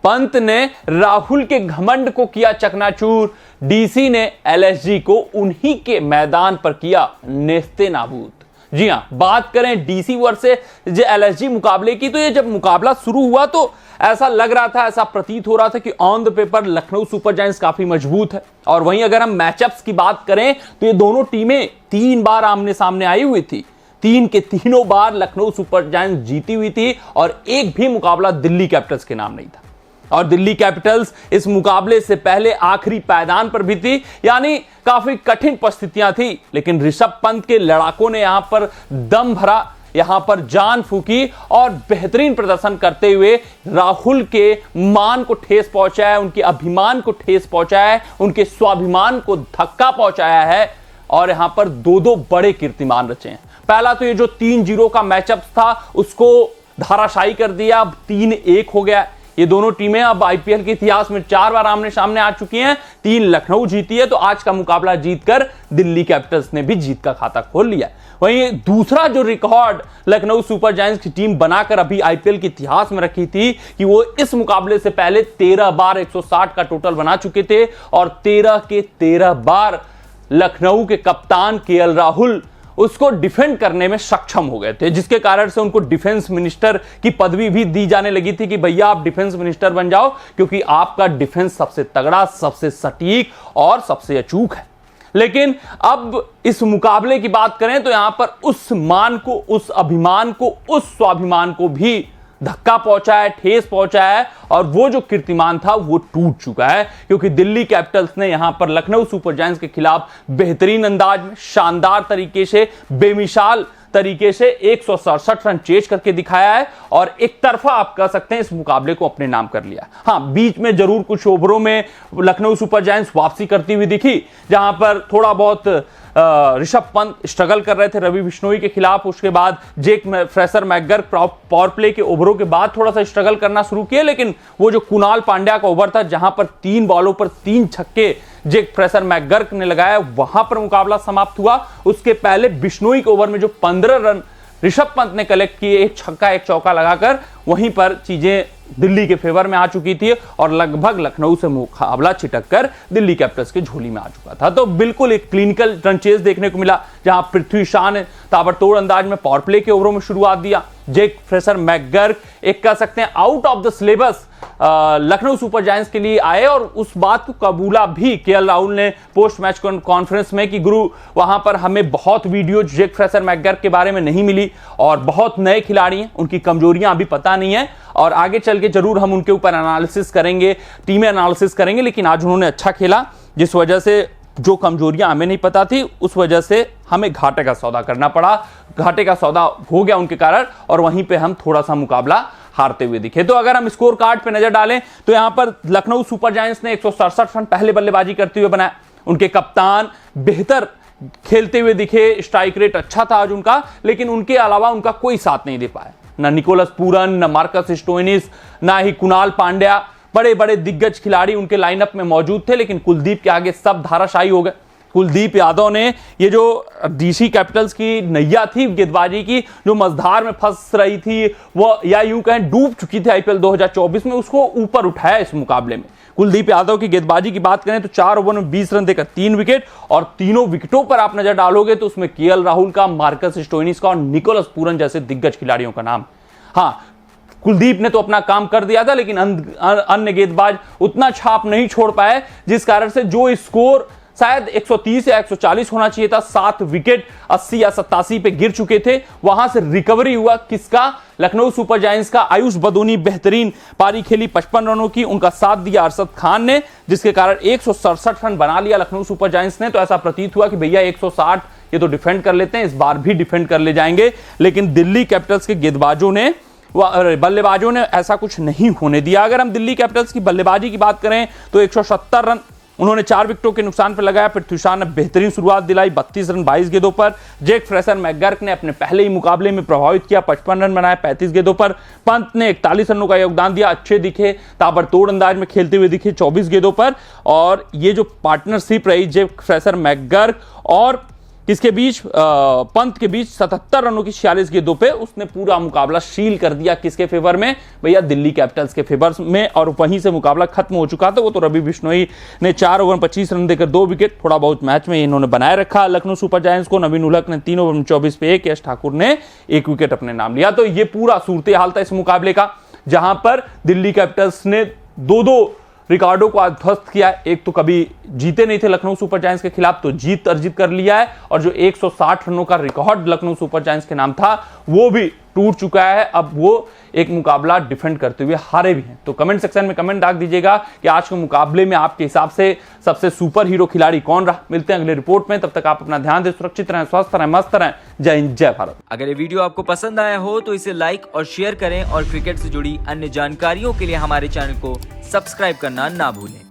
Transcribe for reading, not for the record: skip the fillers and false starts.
पंत ने राहुल के घमंड को किया चकनाचूर, डीसी ने एलएसजी को उन्हीं के मैदान पर किया नेस्ते नाबूद। जी हां, बात करें डीसी वर्सेस एलएसजी मुकाबले की, तो ये जब मुकाबला शुरू हुआ तो ऐसा लग रहा था, ऐसा प्रतीत हो रहा था कि on the paper Lucknow super giants काफी मजबूत है। और वहीं अगर हम मैचअप्स की बात करें तो ये दोनों टीमें 3 बार आमने सामने आई हुई थी, 3 के तीनों बार लखनऊ सुपर जायंट्स जीती हुई थी और एक भी मुकाबला दिल्ली कैपिटल्स के नाम नहीं था। और दिल्ली कैपिटल्स इस मुकाबले से पहले आखिरी पायदान पर भी थी, यानी काफी कठिन परिस्थितियां थी, लेकिन ऋषभ पंत के लड़ाकों ने यहां पर दम भरा, यहां पर जान फूकी और बेहतरीन प्रदर्शन करते हुए राहुल के मान को ठेस पहुंचाया, उनके अभिमान को ठेस पहुंचाया है, उनके स्वाभिमान को धक्का पहुंचाया है और यहां पर 2 बड़े कीर्तिमान रचे हैं। पहला तो ये जो 3-0 का मैचअप था उसको धाराशायी कर दिया, अब 3-1 हो गया। ये दोनों टीमें अब आईपीएल के इतिहास में 4 बार आमने सामने आ चुकी हैं, 3 लखनऊ जीती है, तो आज का मुकाबला जीतकर दिल्ली कैपिटल्स ने भी जीत का खाता खोल लिया। वहीं दूसरा जो रिकॉर्ड लखनऊ सुपर जायंट्स की टीम बनाकर अभी आईपीएल के इतिहास में रखी थी कि वो इस मुकाबले से पहले 13 बार 160 का टोटल बना चुके थे और 13 के 13 बार लखनऊ के कप्तान केएल राहुल उसको डिफेंड करने में सक्षम हो गए थे, जिसके कारण से उनको डिफेंस मिनिस्टर की पदवी भी दी जाने लगी थी कि भैया आप डिफेंस मिनिस्टर बन जाओ, क्योंकि आपका डिफेंस सबसे तगड़ा, सबसे सटीक और सबसे अचूक है। लेकिन अब इस मुकाबले की बात करें तो यहां पर उस मान को, उस अभिमान को, उस स्वाभिमान को भी धक्का पहुंचा है, ठेस पहुंचा है और वो जो कीर्तिमान था वो टूट चुका है, क्योंकि दिल्ली कैपिटल्स ने यहां पर लखनऊ सुपर जायंट्स के खिलाफ बेहतरीन अंदाज में, शानदार तरीके से, बेमिसाल तरीके से 167 रन चेज करके दिखाया है और एक तरफा आप कह सकते हैं इस मुकाबले को अपने नाम कर लिया। हां, बीच में जरूर कुछ ओवरों में लखनऊ सुपर जायंट्स वापसी करती हुई दिखी, जहां पर थोड़ा बहुत ऋषभ पंत स्ट्रगल कर रहे थे रवि बिश्नोई के खिलाफ, उसके बाद जेक फ्रेसर मैकगर्क पावर प्ले के ओवरों के बाद थोड़ा सा स्ट्रगल करना शुरू किया, लेकिन वो जो कुणाल पांड्या का ओवर था जहां पर 3 बॉलों पर 3 छक्के जेक फ्रेसर मैकगर्क ने लगाया, वहां पर मुकाबला समाप्त हुआ। उसके पहले बिश्नोई के ओवर में जो 15 रन ऋषभ पंत ने कलेक्ट किए, 1 छक्का 1 चौका लगाकर, वहीं पर चीजें दिल्ली के फेवर में आ चुकी थी और लगभग लखनऊ से मुकाबला छिटककर दिल्ली कैपिटल्स के झोली में आ चुका था। तो बिल्कुल एक क्लिनिकल रन चेज देखने को मिला, जहां पृथ्वी शॉ ने ताबड़तोड़ अंदाज में पावर प्ले के ओवरों में शुरुआत दिया। जेक फ्रेसर मैकगर्क एक कह सकते हैं out of the syllabus Lucknow super giants के लिए आए और उस बात को कबूला भी केएल राहुल ने पोस्ट मैच कॉन्फ्रेंस में कि गुरु वहां पर हमें बहुत वीडियो जेक फ्रेसर मैकगर्क के बारे में नहीं मिली और बहुत नए खिलाड़ी हैं, उनकी कमजोरियां अभी पता नहीं है और आगे चल के जरूर हम उनके ऊपर एनालिसिस करेंगे, टीम एनालिसिस करेंगे, लेकिन आज उन्होंने अच्छा खेला, जिस वजह से जो कमजोरियां हमें नहीं पता थी उस वजह से हमें घाटे का सौदा करना पड़ा, घाटे का सौदा हो गया उनके कारण और वहीं पे हम थोड़ा सा मुकाबला हारते हुए दिखे। तो अगर हम स्कोर कार्ड पे नजर डालें तो यहां पर लखनऊ सुपर जायंट्स ने 167 रन पहले बल्लेबाजी करते हुए बनाया, उनके कप्तान बेहतर खेलते हुए दिखे, स्ट्राइक रेट अच्छा था आज उनका, लेकिन उनके अलावा उनका कोई साथ नहीं दे पाया, ना निकोलस पूरन, ना मार्कस स्टोइनिस, ना ही कुणाल पांड्या, बड़े बड़े दिग्गज खिलाड़ी उनके लाइनअप में मौजूद थे, लेकिन कुलदीप के आगे सब धाराशायी हो गए। कुलदीप यादव ने ये जो डीसी कैपिटल्स की नैया थी गेंदबाजी की, जो मझधार में फंस रही थी, वो या यूं कहें डूब चुकी थी आईपीएल 2024 में, उसको ऊपर उठाया इस मुकाबले में। कुलदीप यादव की गेंदबाजी की बात करें तो 4 ओवर में 20 रन देकर 3 विकेट और तीनों विकेटों पर आप नजर डालोगे तो उसमें केएल राहुल का, मार्कस स्टोइनिस का और निकोलस पूरन जैसे दिग्गज खिलाड़ियों का नाम। हाँ, कुलदीप ने तो अपना काम कर दिया था, लेकिन अन्य गेंदबाज उतना छाप नहीं छोड़ पाए, जिस कारण से जो स्कोर शायद 130 या 140 होना चाहिए था, 7 विकेट 80 या 87 पे गिर चुके थे, वहां से रिकवरी हुआ किसका? लखनऊ सुपर जायंट्स का। आयुष बदोनी बेहतरीन पारी खेली 55 रनों की, उनका साथ दिया अरशद खान ने, जिसके कारण 167 रन बना लिया लखनऊ सुपर जायंट्स ने। तो ऐसा प्रतीत हुआ कि भैया 160 ये तो डिफेंड कर लेते हैं, इस बार भी डिफेंड कर ले जाएंगे, लेकिन दिल्ली कैपिटल्स के गेंदबाजों ने, बल्लेबाजों ने ऐसा कुछ नहीं होने दिया। अगर हम दिल्ली कैपिटल्स की बल्लेबाजी की बात करें तो 170 रन उन्होंने 4 विकेटों के नुकसान पर लगाया। पृथ्वी शॉ ने बेहतरीन शुरुआत दिलाई, 32 रन 22 गेंदों पर। जेक फ्रेसर मैकगर्क ने अपने पहले ही मुकाबले में प्रभावित किया, 55 रन बनाए 35 गेंदों पर। पंत ने 41 रनों का योगदान दिया, अच्छे दिखे, ताबड़तोड़ अंदाज में खेलते हुए दिखे 24 गेंदों पर। और ये जो पार्टनरशिप रही जेक फ्रेसर मैकगर्क और किसके बीच, पंत के बीच 77 रनों की 46 गेंदों पे उसने पूरा मुकाबला शील कर दिया। किसके फेवर में भैया, दिल्ली कैपिटल्स के फेवर में, और वहीं से मुकाबला खत्म हो चुका था। वो तो रवि बिश्नोई ने 4 ओवर 25 रन देकर 2 विकेट, थोड़ा बहुत मैच में इन्होंने बनाए रखा लखनऊ सुपर जायंट्स को। नवीन उलहक ने 3 ओवर में 24 पे 1, यश ठाकुर ने 1 विकेट अपने नाम लिया। तो ये पूरा सूरत हाल था इस मुकाबले का, जहां पर दिल्ली कैपिटल्स ने 2-2 रिकॉर्डों को आज ध्वस्त किया। एक तो कभी जीते नहीं थे लखनऊ सुपर जायंट्स के खिलाफ, तो जीत अर्जित कर लिया है, और जो 160 रनों का रिकॉर्ड लखनऊ सुपर जायंट्स के नाम था वो भी टूट चुका है। अब वो एक मुकाबला डिफेंड करते हुए हारे भी हैं। तो कमेंट सेक्शन में कमेंट डाल दीजिएगा कि आज के मुकाबले में आपके हिसाब से सबसे सुपर हीरो खिलाड़ी कौन रहा। मिलते हैं अगले रिपोर्ट में, तब तक आप अपना ध्यान दें, सुरक्षित रहें, स्वस्थ रहें, मस्त रहें। जय हिंद, जय भारत। अगर ये वीडियो आपको पसंद आया हो तो इसे लाइक और शेयर करें, और क्रिकेट से जुड़ी अन्य जानकारियों के लिए हमारे चैनल को सब्सक्राइब करना ना भूलें।